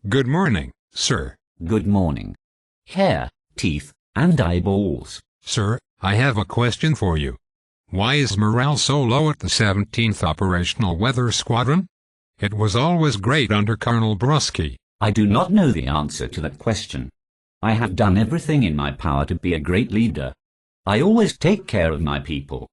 Good morning, sir. Good morning. Hair, teeth, and eyeballs. Sir, I have a question for you. Why is morale so low at the 17th Operational Weather Squadron? It was always great under Colonel Brusky. I do not know the answer to that question. I have done everything in my power to be a great leader. I always take care of my people.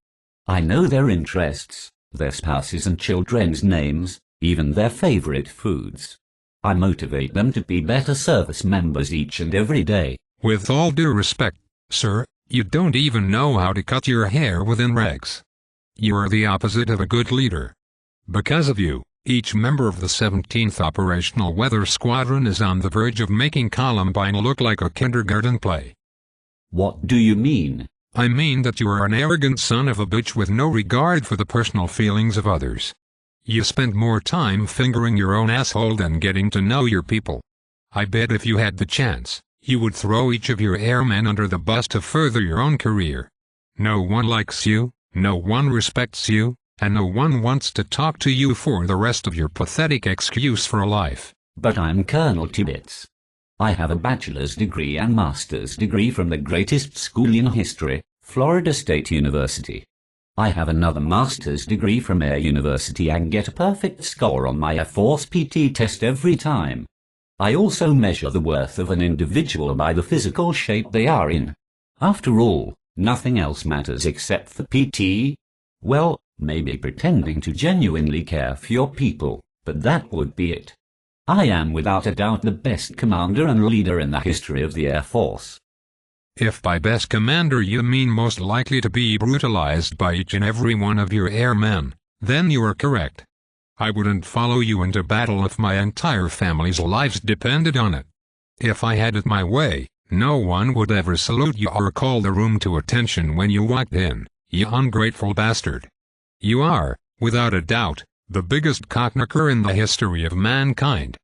I know their interests, their spouses and children's names, even their favorite foods. I motivate them to be better service members each and every day. With all due respect, sir, you don't even know how to cut your hair within regs. You are the opposite of a good leader. Because of you, each member of the 17th Operational Weather Squadron is on the verge of making Columbine look like a kindergarten play. What do you mean? I mean that you are an arrogant son of a bitch with no regard for the personal feelings of others. You spend more time fingering your own asshole than getting to know your people. I bet if you had the chance, you would throw each of your airmen under the bus to further your own career. No one likes you, no one respects you, and no one wants to talk to you for the rest of your pathetic excuse for a life. But I'm Colonel Tibbets. I have a bachelor's degree and master's degree from the greatest school in history, Florida State University. I have another master's degree from Air University and get a perfect score on my Air Force PT test every time. I also measure the worth of an individual by the physical shape they are in. After all, nothing else matters except for PT. Well, maybe pretending to genuinely care for your people, but that would be it. I am without a doubt the best commander and leader in the history of the Air Force. If by best commander you mean most likely to be brutalized by each and every one of your airmen, then you are correct. I wouldn't follow you into battle if my entire family's lives depended on it. If I had it my way, no one would ever salute you or call the room to attention when you walked in, you ungrateful bastard. You are, without a doubt, the biggest cockknocker in the history of mankind.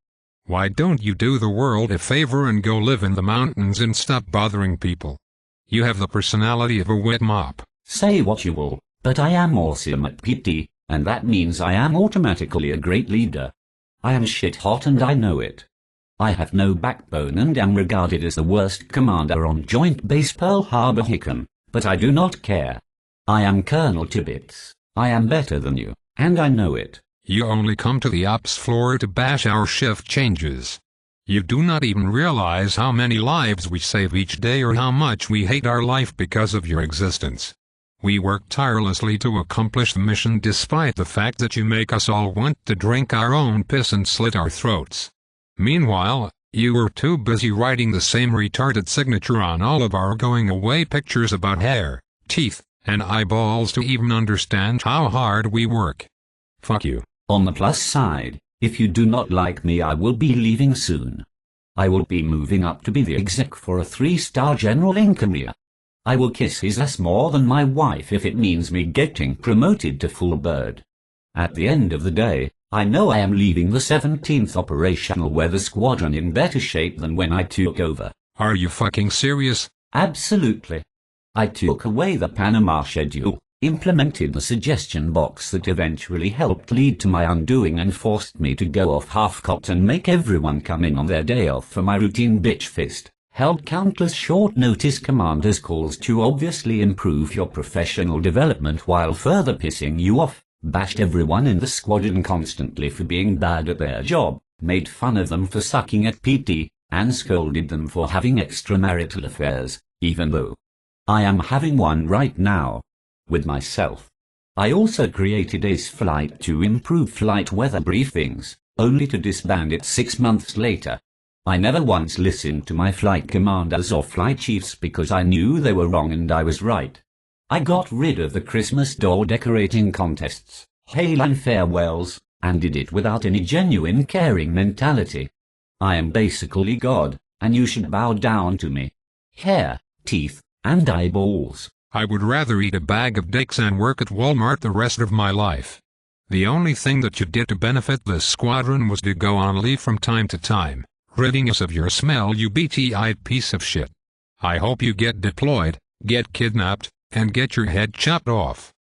Why don't you do the world a favor and go live in the mountains and stop bothering people? You have the personality of a wet mop. Say what you will, but I am awesome at PT, and that means I am automatically a great leader. I am shit hot and I know it. I have no backbone and am regarded as the worst commander on Joint Base Pearl Harbor Hickam, but I do not care. I am Colonel Tibbets. I am better than you, and I know it. You only come to the ops floor to bash our shift changes. You do not even realize how many lives we save each day or how much we hate our life because of your existence. We work tirelessly to accomplish the mission despite the fact that you make us all want to drink our own piss and slit our throats. Meanwhile, you were too busy writing the same retarded signature on all of our going-away pictures about hair, teeth, and eyeballs to even understand how hard we work. Fuck you. On the plus side, if you do not like me, I will be leaving soon. I will be moving up to be the exec for a 3-star general in Korea. I will kiss his ass more than my wife if it means me getting promoted to full bird. At the end of the day, I know I am leaving the 17th Operational Weather Squadron in better shape than when I took over. Are you fucking serious? Absolutely. I took away the Panama schedule, implemented the suggestion box that eventually helped lead to my undoing and forced me to go off half-cocked and make everyone come in on their day off for my routine bitch fist, held countless short-notice commanders' calls to obviously improve your professional development while further pissing you off, bashed everyone in the squadron constantly for being bad at their job, made fun of them for sucking at PT, and scolded them for having extramarital affairs, even though I am having one right now. With myself. I also created Ace Flight to improve flight weather briefings, only to disband it 6 months later. I never once listened to my flight commanders or flight chiefs because I knew they were wrong and I was right. I got rid of the Christmas door decorating contests, hail and farewells, and did it without any genuine caring mentality. I am basically God, and you should bow down to me. Hair, teeth, and eyeballs. I would rather eat a bag of dicks and work at Walmart the rest of my life. The only thing that you did to benefit this squadron was to go on leave from time to time, ridding us of your smell, you BT-eyed piece of shit. I hope you get deployed, get kidnapped, and get your head chopped off.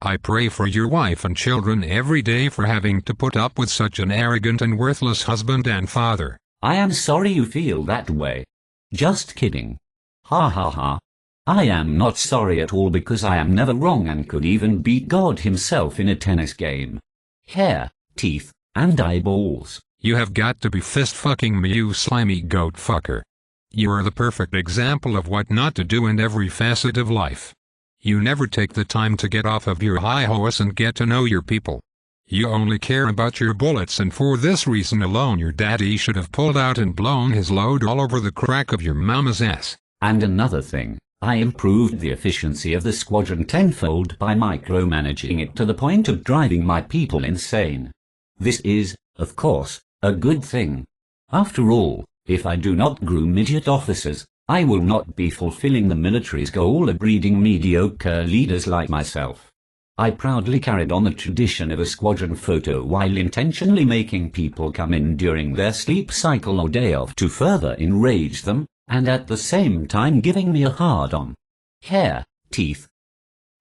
I pray for your wife and children every day for having to put up with such an arrogant and worthless husband and father. I am sorry you feel that way. Just kidding. Ha ha ha. I am not sorry at all because I am never wrong and could even beat God himself in a tennis game. Hair, teeth, and eyeballs. You have got to be fist-fucking me, you slimy goat fucker. You are the perfect example of what not to do in every facet of life. You never take the time to get off of your high horse and get to know your people. You only care about your bullets, and for this reason alone your daddy should have pulled out and blown his load all over the crack of your mama's ass. And another thing, I improved the efficiency of the squadron tenfold by micromanaging it to the point of driving my people insane. This is, of course, a good thing. After all, if I do not groom idiot officers, I will not be fulfilling the military's goal of breeding mediocre leaders like myself. I proudly carried on the tradition of a squadron photo while intentionally making people come in during their sleep cycle or day off to further enrage them, and at the same time giving me a hard-on. Hair, teeth,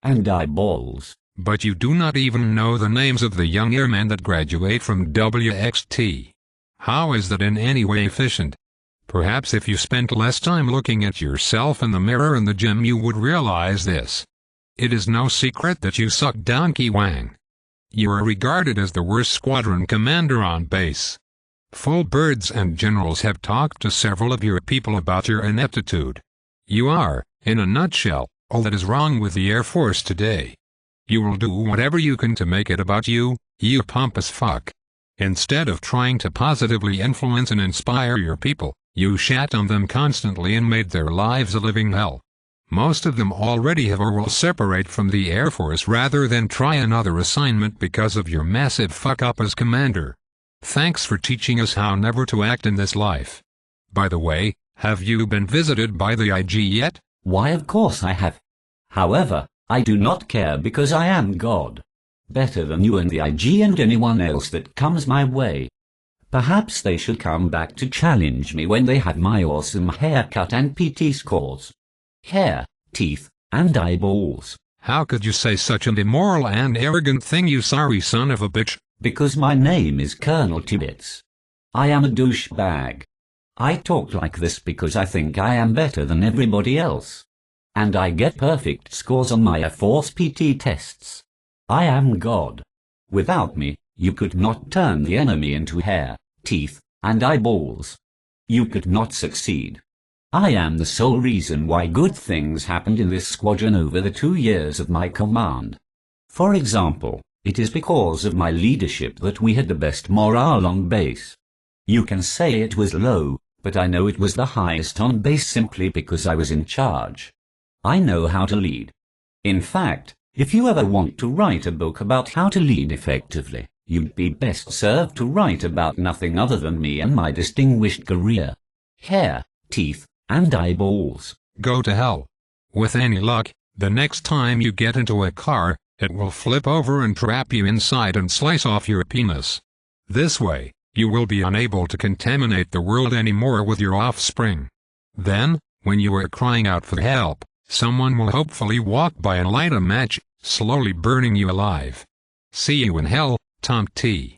and eyeballs. But you do not even know the names of the young airmen that graduate from WXT. How is that in any way efficient? Perhaps if you spent less time looking at yourself in the mirror in the gym you would realize this. It is no secret that you suck donkey wang. You are regarded as the worst squadron commander on base. Full birds and generals have talked to several of your people about your ineptitude. You are, in a nutshell, all that is wrong with the Air Force today. You will do whatever you can to make it about you, you pompous fuck. Instead of trying to positively influence and inspire your people, you shat on them constantly and made their lives a living hell. Most of them already have or will separate from the Air Force rather than try another assignment because of your massive fuck-up as commander. Thanks for teaching us how never to act in this life. By the way, have you been visited by the IG yet? Why, of course I have. However, I do not care because I am God. Better than you and the IG and anyone else that comes my way. Perhaps they should come back to challenge me when they have my awesome haircut and PT scores. Hair, teeth, and eyeballs. How could you say such an immoral and arrogant thing, you sorry son of a bitch? Because my name is Colonel Tibbets. I am a douchebag. I talk like this because I think I am better than everybody else. And I get perfect scores on my Air Force PT tests. I am God. Without me, you could not turn the enemy into hair, teeth, and eyeballs. You could not succeed. I am the sole reason why good things happened in this squadron over the 2 years of my command. For example, it is because of my leadership that we had the best morale on base. You can say it was low, but I know it was the highest on base simply because I was in charge. I know how to lead. In fact, if you ever want to write a book about how to lead effectively, you'd be best served to write about nothing other than me and my distinguished career. Hair, teeth, and eyeballs. Go to hell. With any luck, the next time you get into a car, it will flip over and trap you inside and slice off your penis. This way, you will be unable to contaminate the world anymore with your offspring. Then, when you are crying out for help, someone will hopefully walk by and light a match, slowly burning you alive. See you in hell, Tom T.